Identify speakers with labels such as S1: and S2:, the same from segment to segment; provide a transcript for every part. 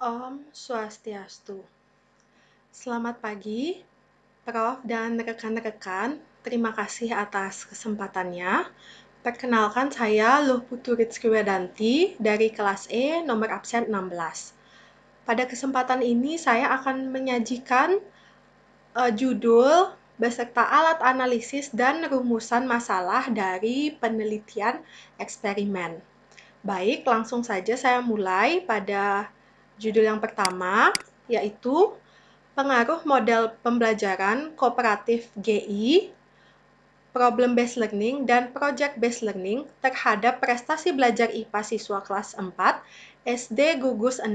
S1: Om Swastiastu. Selamat pagi, Prof. dan rekan-rekan. Terima kasih atas kesempatannya. Perkenalkan saya Luh Putu Rizkywedanti dari kelas E nomor absen 16. Pada kesempatan ini saya akan menyajikan judul beserta alat analisis dan rumusan masalah dari penelitian eksperimen. Baik, langsung saja saya mulai pada judul yang pertama, yaitu pengaruh model pembelajaran kooperatif GI, problem based learning, dan project based learning terhadap prestasi belajar IPA siswa kelas 4 SD Gugus 6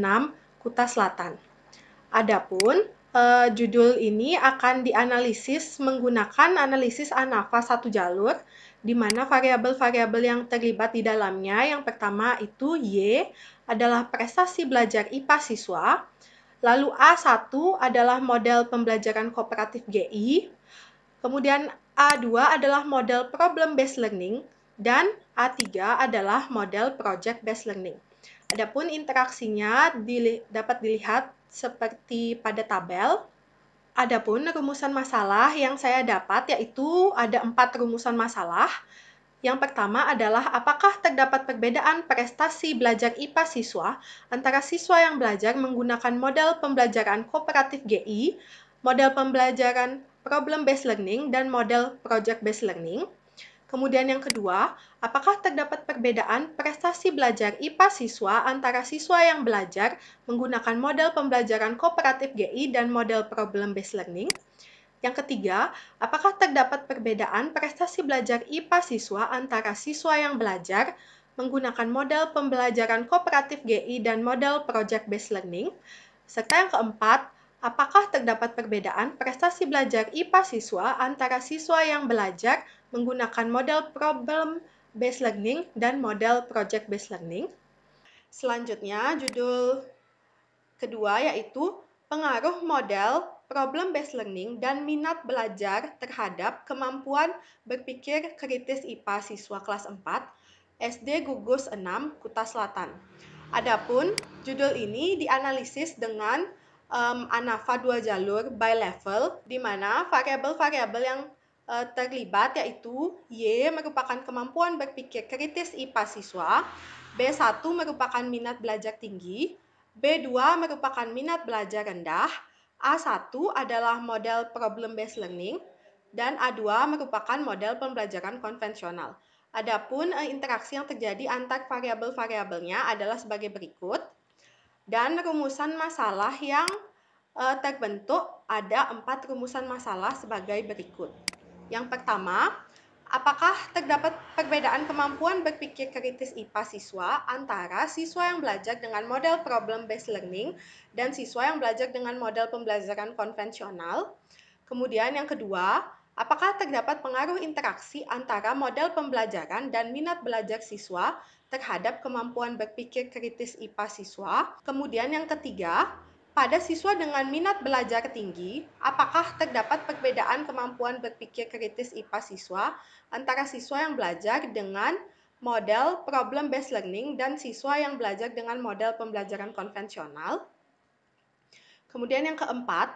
S1: Kuta Selatan. Adapun judul ini akan dianalisis menggunakan analisis ANAFA satu jalur, di mana variabel-variabel yang terlibat di dalamnya yang pertama itu Y adalah prestasi belajar IPA siswa, lalu A1 adalah model pembelajaran kooperatif GI, kemudian A2 adalah model problem based learning, dan A3 adalah model project based learning. Adapun interaksinya dapat dilihat seperti pada tabel. Adapun rumusan masalah yang saya dapat yaitu ada 4 rumusan masalah. Yang pertama adalah apakah terdapat perbedaan prestasi belajar IPA siswa antara siswa yang belajar menggunakan model pembelajaran kooperatif GI, model pembelajaran problem based learning, dan model project based learning. Kemudian yang kedua, apakah terdapat perbedaan prestasi belajar IPA siswa antara siswa yang belajar menggunakan model pembelajaran kooperatif GI dan model problem based learning? Yang ketiga, apakah terdapat perbedaan prestasi belajar IPA siswa antara siswa yang belajar menggunakan model pembelajaran kooperatif GI dan model project based learning? Serta yang keempat, apakah terdapat perbedaan prestasi belajar IPA siswa antara siswa yang belajar menggunakan model problem based learning dan model project based learning? Selanjutnya, judul kedua yaitu pengaruh model problem based learning dan minat belajar terhadap kemampuan berpikir kritis IPA siswa kelas 4 SD Gugus 6 Kuta Selatan. Adapun judul ini dianalisis dengan ANAFA 2 jalur by level, di mana variabel-variabel yang terlibat yaitu Y merupakan kemampuan berpikir kritis IPA siswa, B1 merupakan minat belajar tinggi, B2 merupakan minat belajar rendah, A1 adalah model problem based learning, dan A2 merupakan model pembelajaran konvensional. Adapun interaksi yang terjadi antar variabel-variabelnya adalah sebagai berikut. Dan rumusan masalah yang terbentuk ada 4 rumusan masalah sebagai berikut. Yang pertama, apakah terdapat perbedaan kemampuan berpikir kritis IPA siswa antara siswa yang belajar dengan model problem based learning dan siswa yang belajar dengan model pembelajaran konvensional? Kemudian yang kedua, apakah terdapat pengaruh interaksi antara model pembelajaran dan minat belajar siswa terhadap kemampuan berpikir kritis IPA siswa? Kemudian yang ketiga, pada siswa dengan minat belajar tinggi, apakah terdapat perbedaan kemampuan berpikir kritis IPA siswa antara siswa yang belajar dengan model problem based learning dan siswa yang belajar dengan model pembelajaran konvensional? Kemudian yang keempat,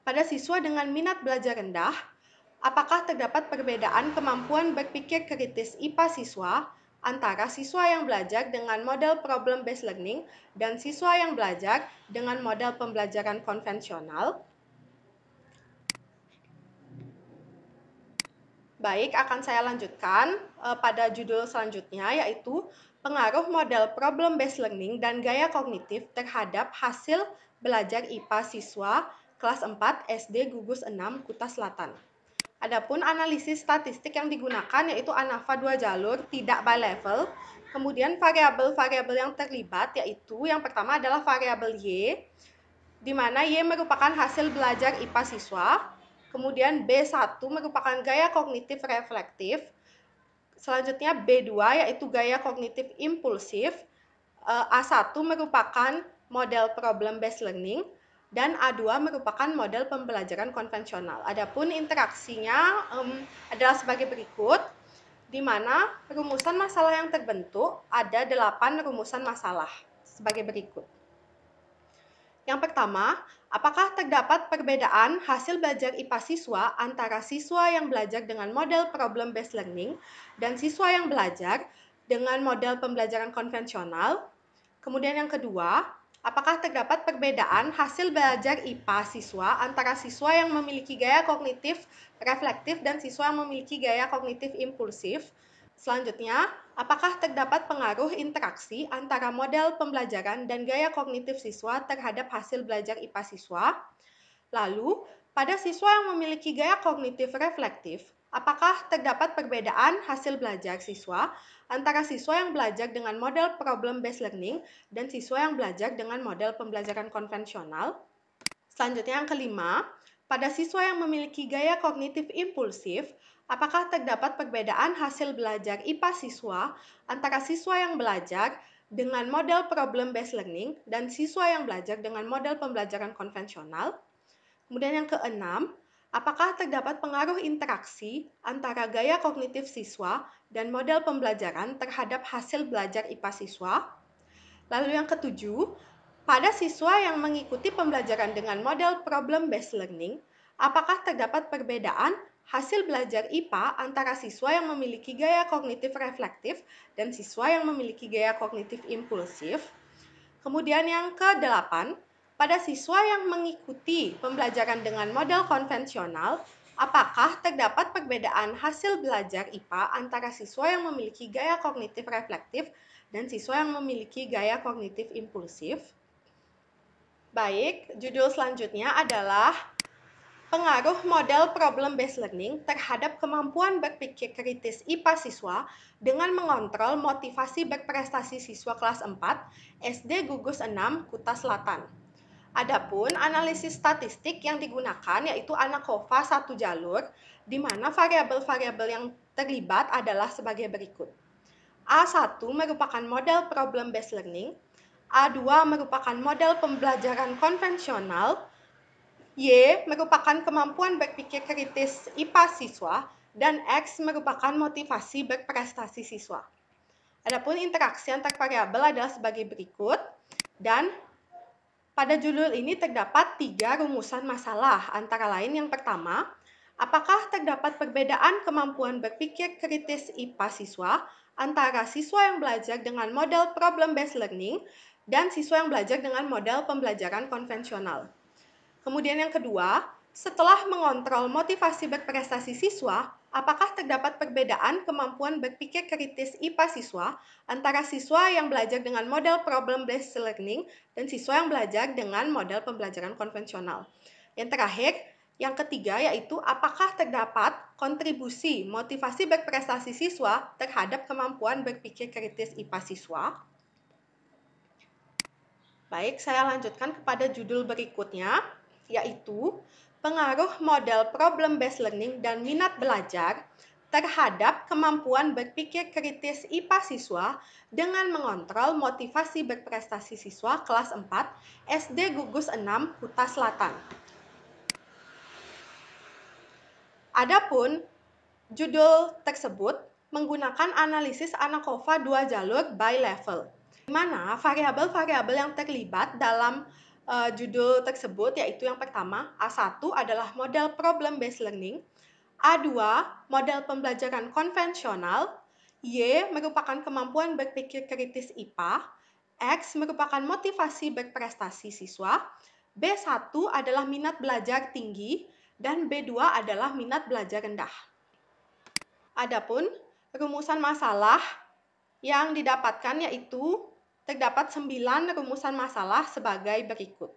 S1: pada siswa dengan minat belajar rendah, apakah terdapat perbedaan kemampuan berpikir kritis IPA siswa antara siswa yang belajar dengan model problem based learning dan siswa yang belajar dengan model pembelajaran konvensional? Baik, akan saya lanjutkan pada judul selanjutnya, yaitu pengaruh model problem based learning dan gaya kognitif terhadap hasil belajar IPA siswa kelas 4 SD Gugus 6 Kuta Selatan. Adapun analisis statistik yang digunakan yaitu ANAFA 2 jalur, tidak by level. Kemudian variabel-variabel yang terlibat yaitu yang pertama adalah variabel Y, di mana Y merupakan hasil belajar IPA siswa. Kemudian B1 merupakan gaya kognitif reflektif. Selanjutnya B2 yaitu gaya kognitif impulsif. A1 merupakan model problem based learning dan A2 merupakan model pembelajaran konvensional. Adapun interaksinya adalah sebagai berikut, di mana rumusan masalah yang terbentuk ada 8 rumusan masalah sebagai berikut. Yang pertama, apakah terdapat perbedaan hasil belajar IPA siswa antara siswa yang belajar dengan model problem-based learning dan siswa yang belajar dengan model pembelajaran konvensional? Kemudian yang kedua, apakah terdapat perbedaan hasil belajar IPA siswa antara siswa yang memiliki gaya kognitif reflektif dan siswa yang memiliki gaya kognitif impulsif? Selanjutnya, apakah terdapat pengaruh interaksi antara model pembelajaran dan gaya kognitif siswa terhadap hasil belajar IPA siswa? Lalu, pada siswa yang memiliki gaya kognitif reflektif, apakah terdapat perbedaan hasil belajar siswa antara siswa yang belajar dengan model problem-based learning dan siswa yang belajar dengan model pembelajaran konvensional? Selanjutnya yang kelima, pada siswa yang memiliki gaya kognitif impulsif, apakah terdapat perbedaan hasil belajar IPA siswa antara siswa yang belajar dengan model problem-based learning dan siswa yang belajar dengan model pembelajaran konvensional? Kemudian yang keenam, apakah terdapat pengaruh interaksi antara gaya kognitif siswa dan model pembelajaran terhadap hasil belajar IPA siswa? Lalu yang ketujuh, pada siswa yang mengikuti pembelajaran dengan model problem-based learning, apakah terdapat perbedaan hasil belajar IPA antara siswa yang memiliki gaya kognitif reflektif dan siswa yang memiliki gaya kognitif impulsif? Kemudian yang kedelapan, pada siswa yang mengikuti pembelajaran dengan model konvensional, apakah terdapat perbedaan hasil belajar IPA antara siswa yang memiliki gaya kognitif reflektif dan siswa yang memiliki gaya kognitif impulsif? Baik, judul selanjutnya adalah pengaruh model problem-based learning terhadap kemampuan berpikir kritis IPA siswa dengan mengontrol motivasi berprestasi siswa kelas 4 SD Gugus 6 Kuta Selatan. Adapun analisis statistik yang digunakan yaitu ANACOVA satu jalur, di mana variabel-variabel yang terlibat adalah sebagai berikut. A1 merupakan model problem-based learning, A2 merupakan model pembelajaran konvensional, Y merupakan kemampuan berpikir kritis IPA siswa, dan X merupakan motivasi berprestasi siswa. Adapun interaksi antar variabel adalah sebagai berikut, dan pada judul ini terdapat 3 rumusan masalah, antara lain yang pertama, apakah terdapat perbedaan kemampuan berpikir kritis IPA siswa antara siswa yang belajar dengan model problem-based learning dan siswa yang belajar dengan model pembelajaran konvensional? Kemudian yang kedua, setelah mengontrol motivasi berprestasi siswa, apakah terdapat perbedaan kemampuan berpikir kritis IPA siswa antara siswa yang belajar dengan model problem-based learning dan siswa yang belajar dengan model pembelajaran konvensional? Yang terakhir, yang ketiga yaitu apakah terdapat kontribusi motivasi berprestasi siswa terhadap kemampuan berpikir kritis IPA siswa? Baik, saya lanjutkan kepada judul berikutnya, yaitu pengaruh model problem-based learning dan minat belajar terhadap kemampuan berpikir kritis IPA siswa dengan mengontrol motivasi berprestasi siswa kelas 4 SD Gugus 6 Kuta Selatan. Adapun judul tersebut menggunakan analisis ANACOVA 2 jalur by level, di mana variabel-variabel yang terlibat dalam judul tersebut yaitu yang pertama, A1 adalah model problem-based learning, A2 model pembelajaran konvensional, Y merupakan kemampuan berpikir kritis IPA, X merupakan motivasi berprestasi siswa, B1 adalah minat belajar tinggi, dan B2 adalah minat belajar rendah. Adapun rumusan masalah yang didapatkan yaitu terdapat 9 rumusan masalah sebagai berikut.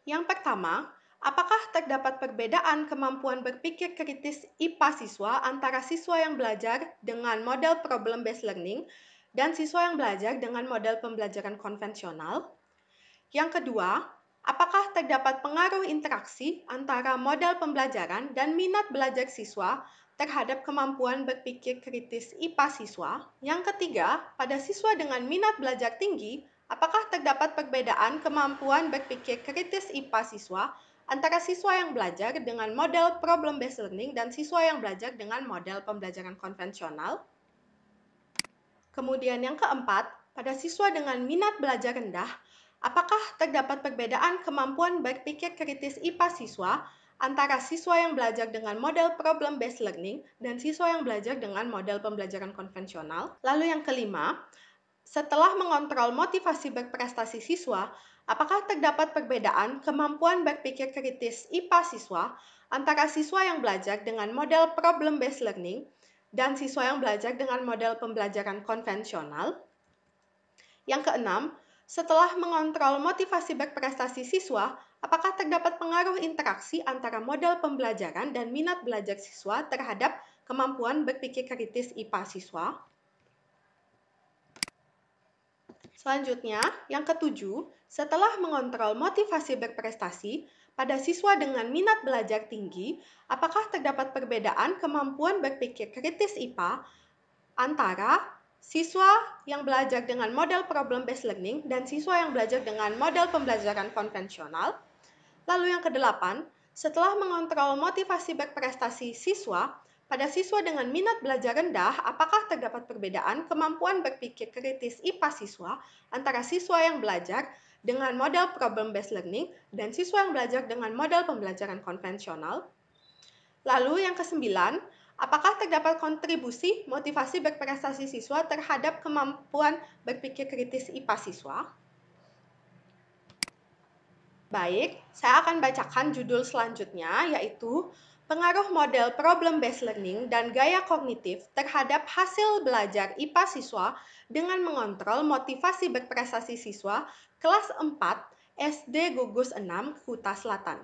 S1: Yang pertama, apakah terdapat perbedaan kemampuan berpikir kritis IPA siswa antara siswa yang belajar dengan model problem-based learning dan siswa yang belajar dengan model pembelajaran konvensional? Yang kedua, apakah terdapat pengaruh interaksi antara model pembelajaran dan minat belajar siswa terhadap kemampuan berpikir kritis IPA siswa? Yang ketiga, pada siswa dengan minat belajar tinggi, apakah terdapat perbedaan kemampuan berpikir kritis IPA siswa antara siswa yang belajar dengan model problem-based learning dan siswa yang belajar dengan model pembelajaran konvensional? Kemudian yang keempat, pada siswa dengan minat belajar rendah, Apakah terdapat perbedaan kemampuan berpikir kritis IPA siswa antara siswa yang belajar dengan model problem-based learning dan siswa yang belajar dengan model pembelajaran konvensional? Lalu yang kelima, setelah mengontrol motivasi berprestasi siswa, apakah terdapat perbedaan kemampuan berpikir kritis IPA siswa antara siswa yang belajar dengan model problem-based learning dan siswa yang belajar dengan model pembelajaran konvensional? Yang keenam, setelah mengontrol motivasi berprestasi siswa, apakah terdapat pengaruh interaksi antara model pembelajaran dan minat belajar siswa terhadap kemampuan berpikir kritis IPA siswa? Selanjutnya, yang ketujuh, setelah mengontrol motivasi berprestasi pada siswa dengan minat belajar tinggi, apakah terdapat perbedaan kemampuan berpikir kritis IPA antara siswa yang belajar dengan model problem-based learning dan siswa yang belajar dengan model pembelajaran konvensional? Lalu yang kedelapan, setelah mengontrol motivasi berprestasi siswa, pada siswa dengan minat belajar rendah, apakah terdapat perbedaan kemampuan berpikir kritis IPA siswa antara siswa yang belajar dengan model problem-based learning dan siswa yang belajar dengan model pembelajaran konvensional? Lalu yang kesembilan, apakah terdapat kontribusi motivasi berprestasi siswa terhadap kemampuan berpikir kritis IPA siswa? Baik, saya akan bacakan judul selanjutnya, yaitu Pengaruh Model Problem-Based Learning dan Gaya Kognitif terhadap Hasil Belajar IPA Siswa dengan Mengontrol Motivasi Berprestasi Siswa Kelas 4 SD Gugus 6 Kuta Selatan.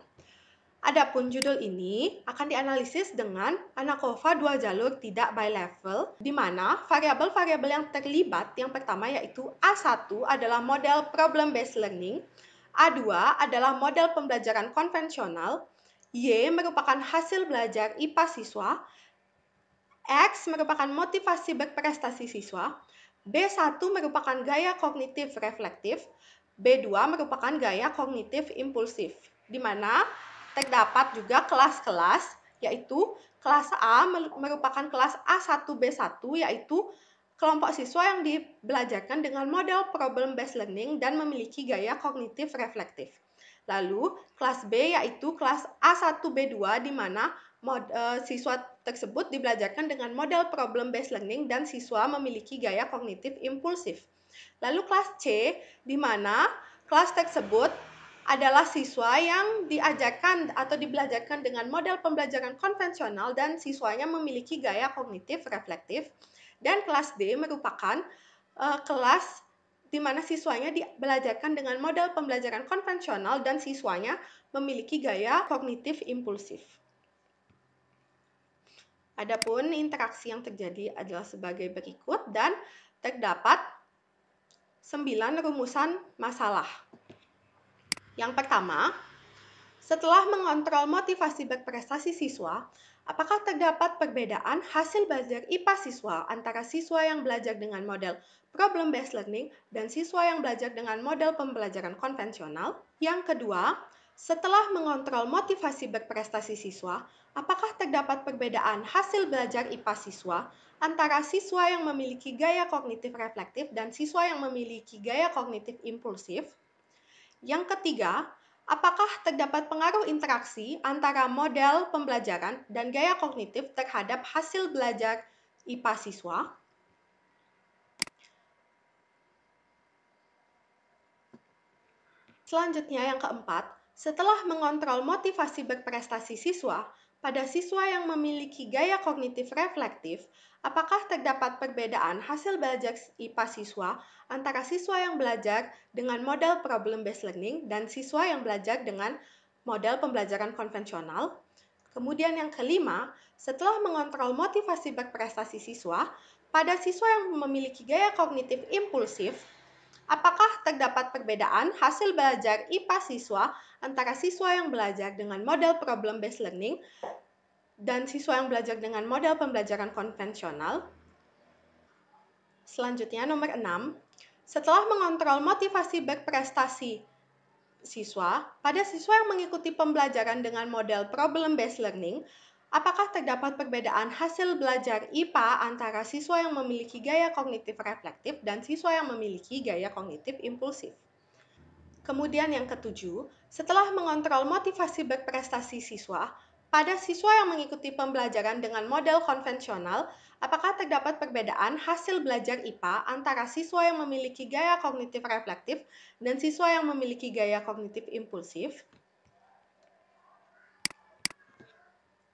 S1: Adapun judul ini akan dianalisis dengan ANACOVA 2 jalur tidak by level, di mana variabel-variabel yang terlibat yang pertama yaitu A1 adalah model problem-based learning, A2 adalah model pembelajaran konvensional, Y merupakan hasil belajar IPA siswa, X merupakan motivasi berprestasi siswa, B1 merupakan gaya kognitif reflektif, B2 merupakan gaya kognitif impulsif, di mana terdapat juga kelas-kelas, yaitu kelas A merupakan kelas A1B1, yaitu kelompok siswa yang dibelajarkan dengan model problem-based learning dan memiliki gaya kognitif reflektif. Lalu, kelas B yaitu kelas A1B2 di mana siswa tersebut dibelajarkan dengan model problem-based learning dan siswa memiliki gaya kognitif impulsif. Lalu kelas C di mana kelas tersebut adalah siswa yang diajarkan atau dibelajarkan dengan model pembelajaran konvensional dan siswanya memiliki gaya kognitif reflektif. Dan kelas D merupakan kelas di mana siswanya dibelajarkan dengan model pembelajaran konvensional dan siswanya memiliki gaya kognitif impulsif. Adapun interaksi yang terjadi adalah sebagai berikut dan terdapat 9 rumusan masalah. Yang pertama, setelah mengontrol motivasi berprestasi siswa, apakah terdapat perbedaan hasil belajar IPA siswa antara siswa yang belajar dengan model problem-based learning dan siswa yang belajar dengan model pembelajaran konvensional? Yang kedua, setelah mengontrol motivasi berprestasi siswa, apakah terdapat perbedaan hasil belajar IPA siswa antara siswa yang memiliki gaya kognitif reflektif dan siswa yang memiliki gaya kognitif impulsif? Yang ketiga, apakah terdapat pengaruh interaksi antara model pembelajaran dan gaya kognitif terhadap hasil belajar IPA siswa? Selanjutnya yang keempat, setelah mengontrol motivasi berprestasi siswa, pada siswa yang memiliki gaya kognitif reflektif, apakah terdapat perbedaan hasil belajar IPA siswa antara siswa yang belajar dengan model problem-based learning dan siswa yang belajar dengan model pembelajaran konvensional? Kemudian yang kelima, setelah mengontrol motivasi berprestasi siswa, pada siswa yang memiliki gaya kognitif impulsif, apakah terdapat perbedaan hasil belajar IPA siswa antara siswa yang belajar dengan model problem-based learning dan siswa yang belajar dengan model pembelajaran konvensional? Selanjutnya, nomor 6. Setelah mengontrol motivasi berprestasi siswa, pada siswa yang mengikuti pembelajaran dengan model problem-based learning, apakah terdapat perbedaan hasil belajar IPA antara siswa yang memiliki gaya kognitif reflektif dan siswa yang memiliki gaya kognitif impulsif? Kemudian yang ketujuh, setelah mengontrol motivasi berprestasi siswa, pada siswa yang mengikuti pembelajaran dengan model konvensional, apakah terdapat perbedaan hasil belajar IPA antara siswa yang memiliki gaya kognitif reflektif dan siswa yang memiliki gaya kognitif impulsif?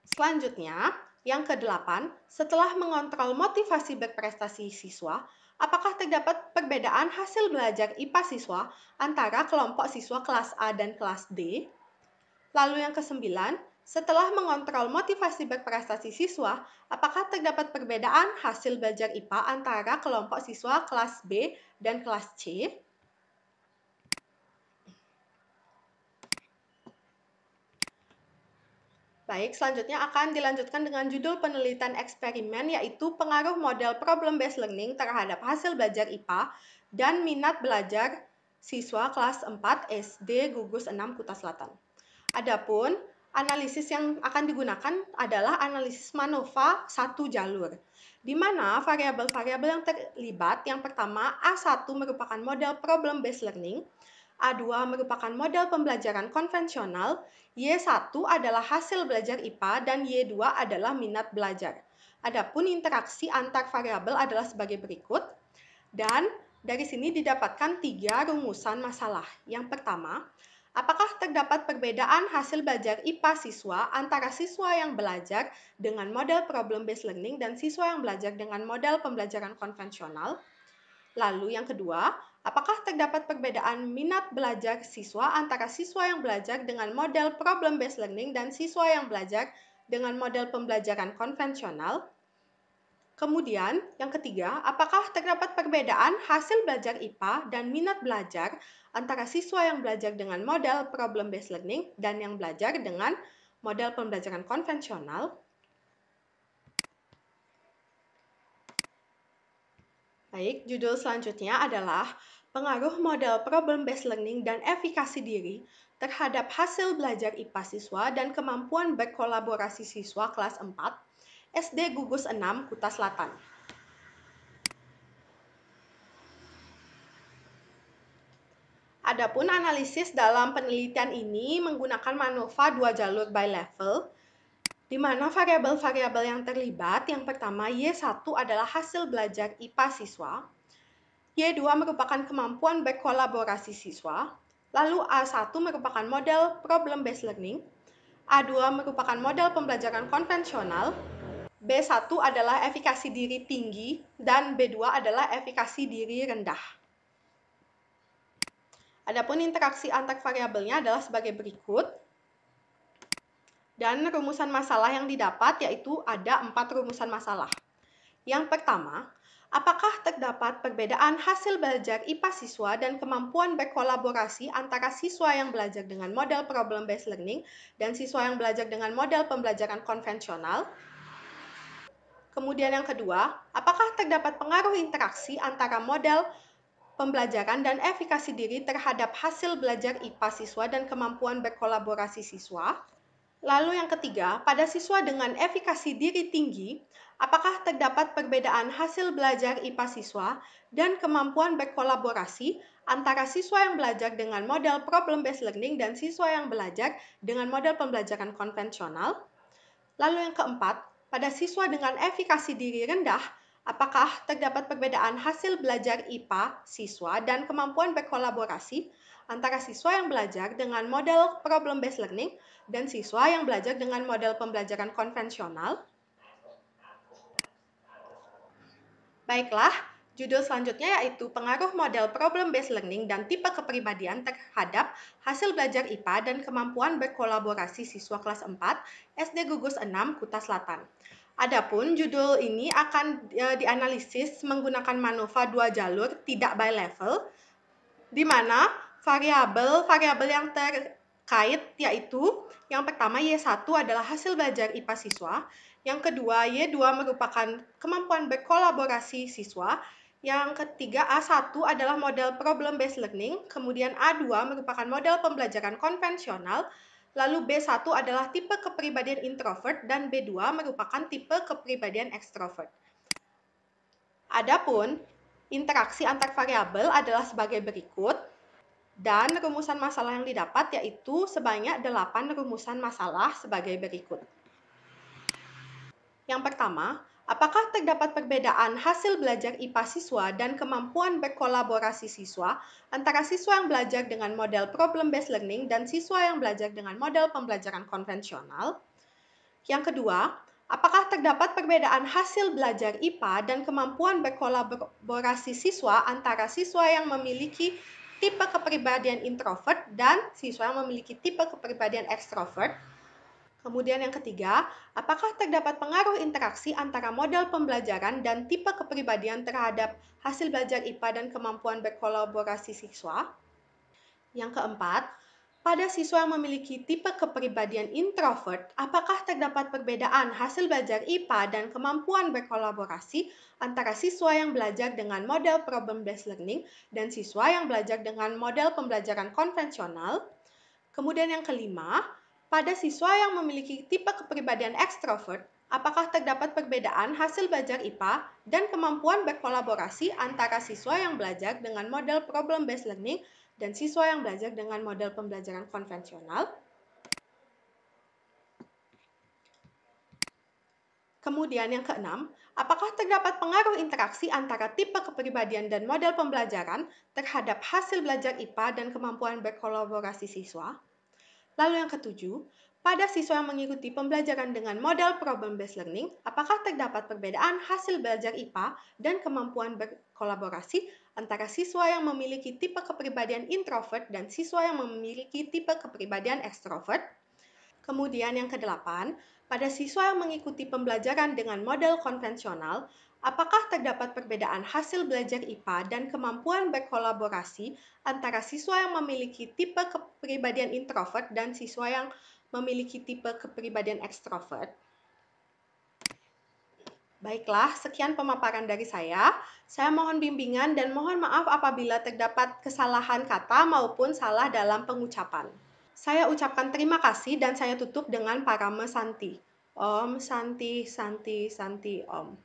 S1: Selanjutnya, yang kedelapan, setelah mengontrol motivasi berprestasi siswa, apakah terdapat perbedaan hasil belajar IPA siswa antara kelompok siswa kelas A dan kelas D? Lalu yang kesembilan, setelah mengontrol motivasi berprestasi siswa, apakah terdapat perbedaan hasil belajar IPA antara kelompok siswa kelas B dan kelas C? Baik, selanjutnya akan dilanjutkan dengan judul penelitian eksperimen, yaitu pengaruh model problem-based learning terhadap hasil belajar IPA dan minat belajar siswa kelas 4 SD Gugus 6 Kuta Selatan. Adapun analisis yang akan digunakan adalah analisis MANOVA satu jalur, di mana variabel-variabel yang terlibat yang pertama A1 merupakan model problem-based learning, A2 merupakan model pembelajaran konvensional, Y1 adalah hasil belajar IPA, dan Y2 adalah minat belajar. Adapun interaksi antar variabel adalah sebagai berikut, dan dari sini didapatkan 3 rumusan masalah. Yang pertama, apakah terdapat perbedaan hasil belajar IPA siswa antara siswa yang belajar dengan model problem-based learning dan siswa yang belajar dengan model pembelajaran konvensional? Lalu yang kedua, apakah terdapat perbedaan minat belajar siswa antara siswa yang belajar dengan model problem-based learning dan siswa yang belajar dengan model pembelajaran konvensional? Kemudian, yang ketiga, apakah terdapat perbedaan hasil belajar IPA dan minat belajar antara siswa yang belajar dengan model problem-based learning dan yang belajar dengan model pembelajaran konvensional? Baik, judul selanjutnya adalah pengaruh model problem-based learning dan efikasi diri terhadap hasil belajar IPA siswa dan kemampuan berkolaborasi siswa kelas 4 SD Gugus 6 Kuta Selatan. Adapun analisis dalam penelitian ini menggunakan MANOVA 2 jalur by level, di mana variabel-variabel yang terlibat yang pertama Y1 adalah hasil belajar IPA siswa, Y2 merupakan kemampuan berkolaborasi siswa, lalu A1 merupakan model problem-based learning, A2 merupakan model pembelajaran konvensional, B1 adalah efikasi diri tinggi, dan B2 adalah efikasi diri rendah. Adapun interaksi antar variabelnya adalah sebagai berikut, dan rumusan masalah yang didapat yaitu ada 4 rumusan masalah. Yang pertama, apakah terdapat perbedaan hasil belajar IPA siswa dan kemampuan berkolaborasi antara siswa yang belajar dengan model problem-based learning dan siswa yang belajar dengan model pembelajaran konvensional? Kemudian yang kedua, apakah terdapat pengaruh interaksi antara model pembelajaran dan efikasi diri terhadap hasil belajar IPA siswa dan kemampuan berkolaborasi siswa? Lalu yang ketiga, pada siswa dengan efikasi diri tinggi, apakah terdapat perbedaan hasil belajar IPA siswa dan kemampuan berkolaborasi antara siswa yang belajar dengan model problem-based learning dan siswa yang belajar dengan model pembelajaran konvensional? Lalu yang keempat, pada siswa dengan efikasi diri rendah, apakah terdapat perbedaan hasil belajar IPA siswa dan kemampuan berkolaborasi antara siswa yang belajar dengan model problem-based learning dan siswa yang belajar dengan model pembelajaran konvensional? Baiklah, judul selanjutnya yaitu pengaruh model problem-based learning dan tipe kepribadian terhadap hasil belajar IPA dan kemampuan berkolaborasi siswa kelas 4 SD Gugus 6 Kuta Selatan. Adapun judul ini akan dianalisis menggunakan MANOVA 2 jalur tidak by level, di mana variabel-variabel yang terkait yaitu yang pertama Y1 adalah hasil belajar IPA siswa, yang kedua Y2 merupakan kemampuan berkolaborasi siswa, yang ketiga A1 adalah model problem-based learning, kemudian A2 merupakan model pembelajaran konvensional, lalu B1 adalah tipe kepribadian introvert, dan B2 merupakan tipe kepribadian ekstrovert. Adapun interaksi antar variabel adalah sebagai berikut. Dan rumusan masalah yang didapat yaitu sebanyak 8 rumusan masalah sebagai berikut. Yang pertama, apakah terdapat perbedaan hasil belajar IPA siswa dan kemampuan berkolaborasi siswa antara siswa yang belajar dengan model problem-based learning dan siswa yang belajar dengan model pembelajaran konvensional? Yang kedua, apakah terdapat perbedaan hasil belajar IPA dan kemampuan berkolaborasi siswa antara siswa yang memiliki tipe kepribadian introvert dan siswa yang memiliki tipe kepribadian ekstrovert? Kemudian yang ketiga, apakah terdapat pengaruh interaksi antara model pembelajaran dan tipe kepribadian terhadap hasil belajar IPA dan kemampuan berkolaborasi siswa? Yang keempat, pada siswa yang memiliki tipe kepribadian introvert, apakah terdapat perbedaan hasil belajar IPA dan kemampuan berkolaborasi antara siswa yang belajar dengan model problem-based learning dan siswa yang belajar dengan model pembelajaran konvensional? Kemudian yang kelima, pada siswa yang memiliki tipe kepribadian ekstrovert, apakah terdapat perbedaan hasil belajar IPA dan kemampuan berkolaborasi antara siswa yang belajar dengan model problem-based learning dan siswa yang belajar dengan model pembelajaran konvensional? Kemudian yang keenam, apakah terdapat pengaruh interaksi antara tipe kepribadian dan model pembelajaran terhadap hasil belajar IPA dan kemampuan berkolaborasi siswa? Lalu yang ketujuh, pada siswa yang mengikuti pembelajaran dengan model problem-based learning, apakah terdapat perbedaan hasil belajar IPA dan kemampuan berkolaborasi antara siswa yang memiliki tipe kepribadian introvert dan siswa yang memiliki tipe kepribadian ekstrovert? Kemudian yang kedelapan, pada siswa yang mengikuti pembelajaran dengan model konvensional, apakah terdapat perbedaan hasil belajar IPA dan kemampuan berkolaborasi antara siswa yang memiliki tipe kepribadian introvert dan siswa yang memiliki tipe kepribadian ekstrovert? Baiklah, sekian pemaparan dari saya. Saya mohon bimbingan dan mohon maaf apabila terdapat kesalahan kata maupun salah dalam pengucapan. Saya ucapkan terima kasih dan saya tutup dengan parame Santi. Om Santi Santi Santi Om.